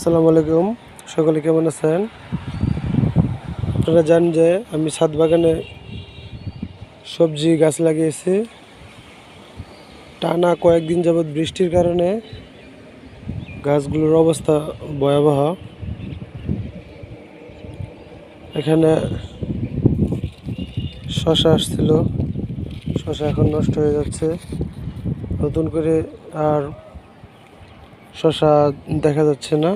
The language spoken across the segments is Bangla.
আসসালামু আলাইকুম, সকলে কেমন আছেন? আপনারা জানেন যে আমি ছাদ বাগানে সবজি গাছ লাগিয়েছি। টানা কয়েকদিন যাবৎ বৃষ্টির কারণে গাছগুলোর অবস্থা ভয়াবহ। এখানে শসা আসছিল, শসা এখন নষ্ট হয়ে যাচ্ছে। নতুন করে আর শসা দেখা যাচ্ছে না।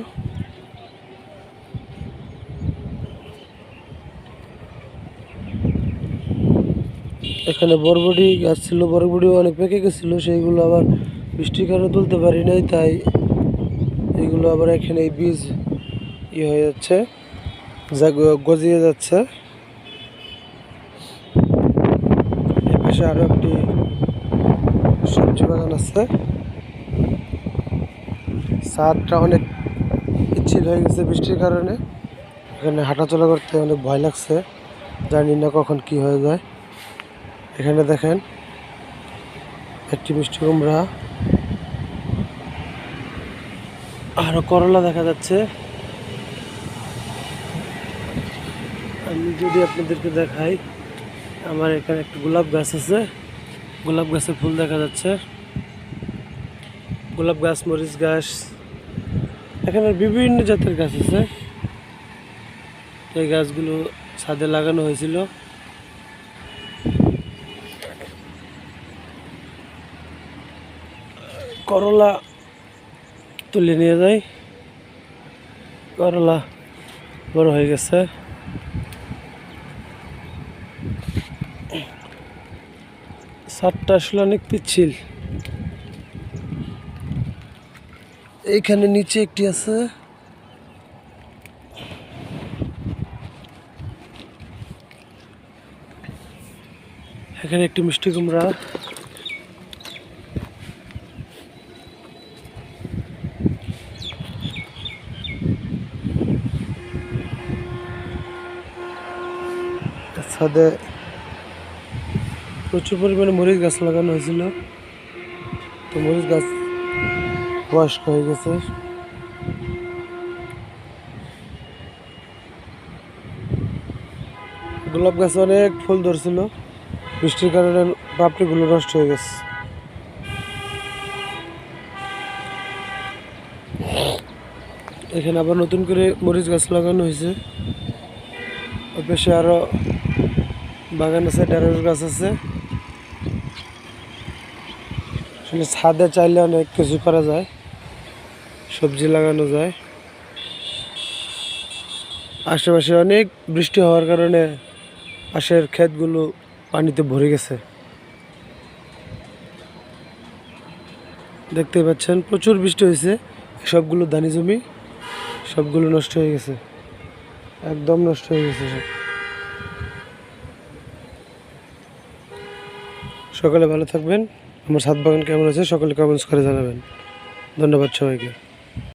এখানে বরবটি গাছ ছিল, বরবটিও অনেক পেকে গেছিলো, সেইগুলো আবার বৃষ্টির কারণে তুলতে পারি নাই, তাই এগুলো আবার এখানে বীজ হয়ে যাচ্ছে, যা গজিয়ে যাচ্ছে। এই পাশে আরও একটি সবজি বাগান আছে। ছাদটা অনেক পিচ্ছিল হয়ে গেছে বৃষ্টির কারণে। এখানে হাঁটাচলা করতে অনেক ভয় লাগছে, জানি না কখন কি হয়ে যায়। এখানে দেখেন একটি মিষ্টি কুমড়া, আরো করলা দেখা যাচ্ছে। আমি যদি আপনাদেরকে দেখাই, আমার এখানে একটা গোলাপ গাছ আছে, গোলাপ গাছের ফুল দেখা যাচ্ছে। গোলাপ গাছ, মরিচ গাছ, এখানে বিভিন্ন জাতের গাছ আছে। এই গাছগুলো ছাদে লাগানো হয়েছিল। করলা তুলে নিয়ে যাই, করলা বড় হয়ে গেছে। ছাদটা আসলে অনেক পিচ্ছিল। এইখানে নিচে একটি আছে, এখানে একটি মিষ্টি কুমড়া। ছাদে প্রচুর পরিমাণে মরিচ গাছ লাগানো হয়েছিল, তো মরিচ গাছ বয়স্ক হয়ে গেছে। গোলাপ গাছে অনেক ফুল ধরছিল, বৃষ্টির কারণে পাপড়িগুলো নষ্ট হয়ে গেছে। এখানে আবার নতুন করে মরিচ গাছ লাগানো হয়েছে। ওই পাশে আরো বাগান আছে, ঢেঁড়স গাছ আছে। আসলে ছাদে চাইলে অনেক কিছু করা যায়, সবজি লাগানো যায়। আশেপাশে অনেক বৃষ্টি হওয়ার কারণে পাশের ক্ষেতগুলো পানিতে ভরে গেছে। দেখতে পাচ্ছেন প্রচুর বৃষ্টি হয়েছে, সবগুলো ধানি জমি সবগুলো নষ্ট হয়ে গেছে, একদম নষ্ট হয়ে গেছে সব। সকলে ভালো থাকবেন। আমার ছাদ বাগান কেমন আছে সকলে কমেন্টস করে জানাবেন। ধন্যবাদ সবাইকে।